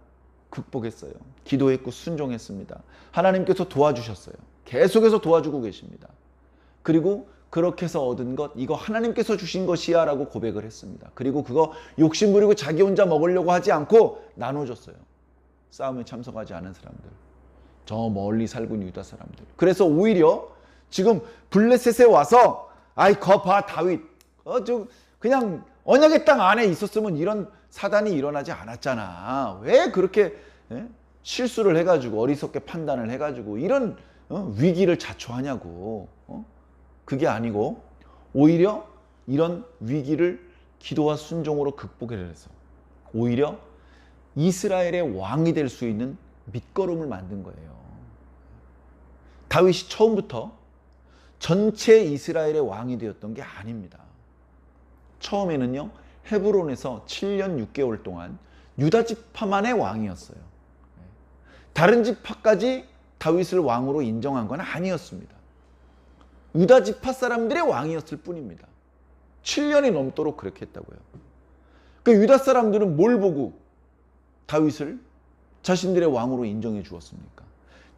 [SPEAKER 1] 극복했어요. 기도했고 순종했습니다. 하나님께서 도와주셨어요. 계속해서 도와주고 계십니다. 그리고 그렇게 해서 얻은 것, 이거 하나님께서 주신 것이야 라고 고백을 했습니다. 그리고 그거 욕심 부리고 자기 혼자 먹으려고 하지 않고 나눠줬어요. 싸움에 참석하지 않은 사람들, 저 멀리 살고 있는 유다 사람들. 그래서 오히려 지금 블레셋에 와서 아이 거 봐 다윗, 그냥 언약의 땅 안에 있었으면 이런 사단이 일어나지 않았잖아. 왜 그렇게 실수를 해가지고 어리석게 판단을 해가지고 이런 위기를 자초하냐고. 그게 아니고 오히려 이런 위기를 기도와 순종으로 극복을 해서 오히려 이스라엘의 왕이 될 수 있는 밑거름을 만든 거예요. 다윗이 처음부터 전체 이스라엘의 왕이 되었던 게 아닙니다. 처음에는요, 헤브론에서 7년 6개월 동안 유다 지파만의 왕이었어요. 다른 지파까지 다윗을 왕으로 인정한 건 아니었습니다. 유다 지파 사람들의 왕이었을 뿐입니다. 7년이 넘도록 그렇게 했다고요. 그 유다 사람들은 뭘 보고 다윗을 자신들의 왕으로 인정해 주었습니까?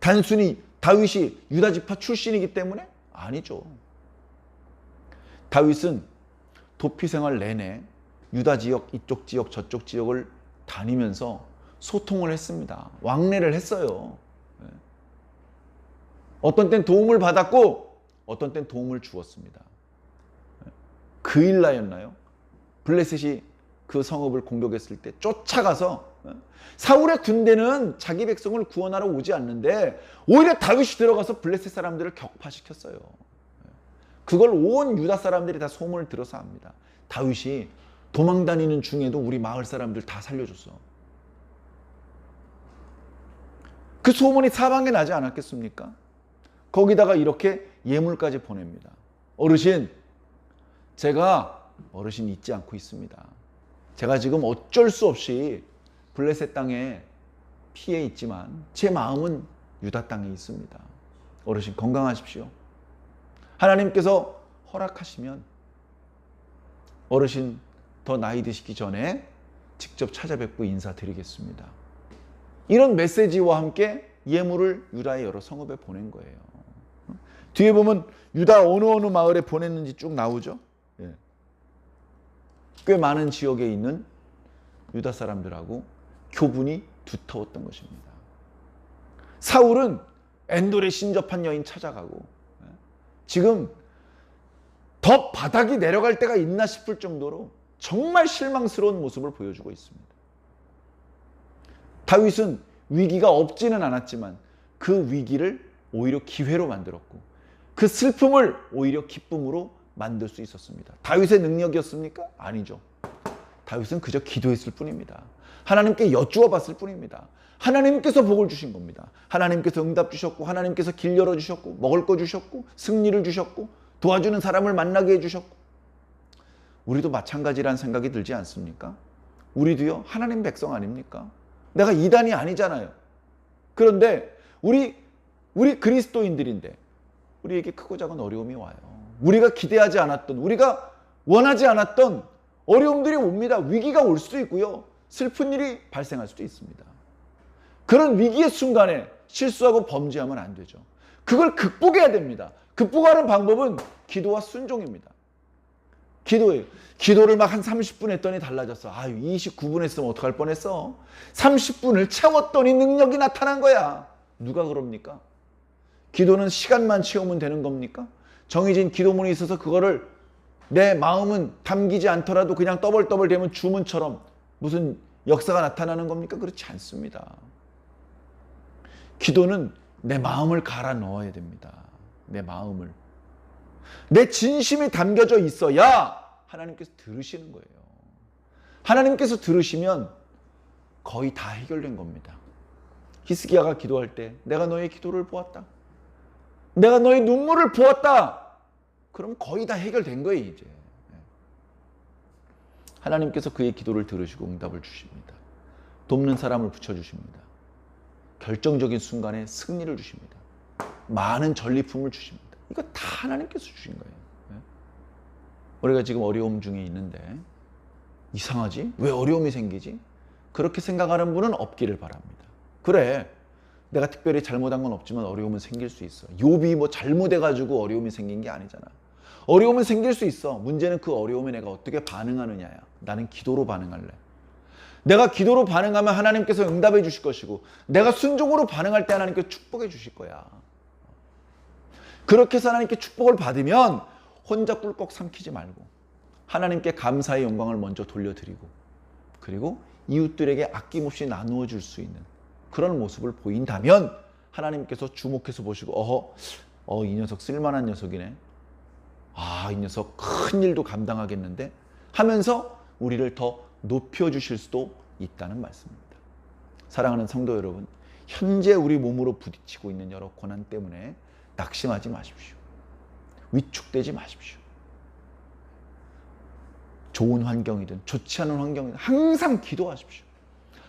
[SPEAKER 1] 단순히 다윗이 유다 지파 출신이기 때문에? 아니죠. 다윗은 도피 생활 내내 유다 지역, 이쪽 지역, 저쪽 지역을 다니면서 소통을 했습니다. 왕래를 했어요. 어떤 땐 도움을 받았고 어떤 땐 도움을 주었습니다. 그 일나였나요? 블레셋이 그 성읍을 공격했을 때 쫓아가서 사울의 군대는 자기 백성을 구원하러 오지 않는데 오히려 다윗이 들어가서 블레셋 사람들을 격파시켰어요. 그걸 온 유다 사람들이 다 소문을 들어서 합니다. 다윗이 도망다니는 중에도 우리 마을 사람들 다 살려줬어. 그 소문이 사방에 나지 않았겠습니까? 거기다가 이렇게 예물까지 보냅니다. 어르신, 제가 어르신 잊지 않고 있습니다. 제가 지금 어쩔 수 없이 블레셋 땅에 피해 있지만 제 마음은 유다 땅에 있습니다. 어르신 건강하십시오. 하나님께서 허락하시면 어르신 더 나이 드시기 전에 직접 찾아뵙고 인사드리겠습니다. 이런 메시지와 함께 예물을 유다의 여러 성읍에 보낸 거예요. 뒤에 보면 유다 어느 마을에 보냈는지 쭉 나오죠. 꽤 많은 지역에 있는 유다 사람들하고 교분이 두터웠던 것입니다. 사울은 엔돌에 신접한 여인 찾아가고 지금 더 바닥이 내려갈 때가 있나 싶을 정도로 정말 실망스러운 모습을 보여주고 있습니다. 다윗은 위기가 없지는 않았지만 그 위기를 오히려 기회로 만들었고 그 슬픔을 오히려 기쁨으로 만들 수 있었습니다. 다윗의 능력이었습니까? 아니죠. 다윗은 그저 기도했을 뿐입니다. 하나님께 여쭈어 봤을 뿐입니다. 하나님께서 복을 주신 겁니다. 하나님께서 응답 주셨고 하나님께서 길 열어주셨고 먹을 거 주셨고 승리를 주셨고 도와주는 사람을 만나게 해주셨고 우리도 마찬가지라는 생각이 들지 않습니까? 우리도요 하나님 백성 아닙니까? 내가 이단이 아니잖아요. 그런데 우리 그리스도인들인데 우리에게 크고 작은 어려움이 와요. 우리가 기대하지 않았던, 우리가 원하지 않았던 어려움들이 옵니다. 위기가 올 수도 있고요. 슬픈 일이 발생할 수도 있습니다. 그런 위기의 순간에 실수하고 범죄하면 안 되죠. 그걸 극복해야 됩니다. 극복하는 방법은 기도와 순종입니다. 기도예요. 기도를 막 한 30분 했더니 달라졌어. 29분 했으면 어떡할 뻔했어. 30분을 채웠더니 능력이 나타난 거야. 누가 그럽니까? 기도는 시간만 채우면 되는 겁니까? 정해진 기도문이 있어서 그거를 내 마음은 담기지 않더라도 그냥 떠벌떠벌대면 주문처럼 무슨 역사가 나타나는 겁니까? 그렇지 않습니다. 기도는 내 마음을 갈아 넣어야 됩니다. 내 마음을. 내 진심이 담겨져 있어야 하나님께서 들으시는 거예요. 하나님께서 들으시면 거의 다 해결된 겁니다. 히스기야가 기도할 때 내가 너의 기도를 보았다. 내가 너의 눈물을 보았다. 그럼 거의 다 해결된 거예요, 이제. 하나님께서 그의 기도를 들으시고 응답을 주십니다. 돕는 사람을 붙여주십니다. 결정적인 순간에 승리를 주십니다. 많은 전리품을 주십니다. 이거 다 하나님께서 주신 거예요. 우리가 지금 어려움 중에 있는데 이상하지? 왜 어려움이 생기지? 그렇게 생각하는 분은 없기를 바랍니다. 그래, 내가 특별히 잘못한 건 없지만 어려움은 생길 수 있어. 욥이 뭐 잘못해가지고 어려움이 생긴 게 아니잖아. 어려움은 생길 수 있어. 문제는 그 어려움에 내가 어떻게 반응하느냐야. 나는 기도로 반응할래. 내가 기도로 반응하면 하나님께서 응답해 주실 것이고, 내가 순종으로 반응할 때 하나님께서 축복해 주실 거야. 그렇게 해서 하나님께 축복을 받으면 혼자 꿀꺽 삼키지 말고 하나님께 감사의 영광을 먼저 돌려드리고, 그리고 이웃들에게 아낌없이 나누어 줄 수 있는 그런 모습을 보인다면 하나님께서 주목해서 보시고 이 녀석 쓸만한 녀석이네. 이 녀석 큰 일도 감당하겠는데 하면서 우리를 더 높여주실 수도 있다는 말씀입니다. 사랑하는 성도 여러분, 현재 우리 몸으로 부딪히고 있는 여러 고난 때문에 낙심하지 마십시오. 위축되지 마십시오. 좋은 환경이든 좋지 않은 환경이든 항상 기도하십시오.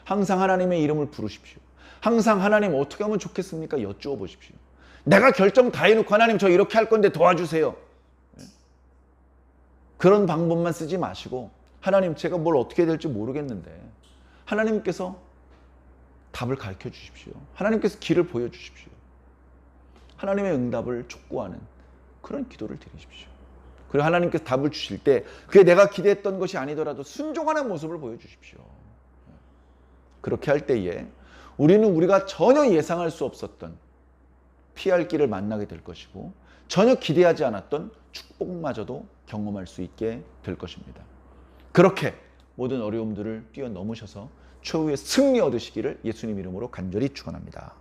[SPEAKER 1] 항상 하나님의 이름을 부르십시오. 항상 하나님 어떻게 하면 좋겠습니까? 여쭈어 보십시오. 내가 결정 다 해놓고 하나님 저 이렇게 할 건데 도와주세요. 그런 방법만 쓰지 마시고 하나님 제가 뭘 어떻게 해야 될지 모르겠는데 하나님께서 답을 가르쳐 주십시오. 하나님께서 길을 보여주십시오. 하나님의 응답을 촉구하는 그런 기도를 드리십시오. 그리고 하나님께서 답을 주실 때 그게 내가 기대했던 것이 아니더라도 순종하는 모습을 보여주십시오. 그렇게 할 때에 우리는 우리가 전혀 예상할 수 없었던 피할 길을 만나게 될 것이고 전혀 기대하지 않았던 축복마저도 경험할 수 있게 될 것입니다. 그렇게 모든 어려움들을 뛰어넘으셔서 최후의 승리 얻으시기를 예수님 이름으로 간절히 축원합니다.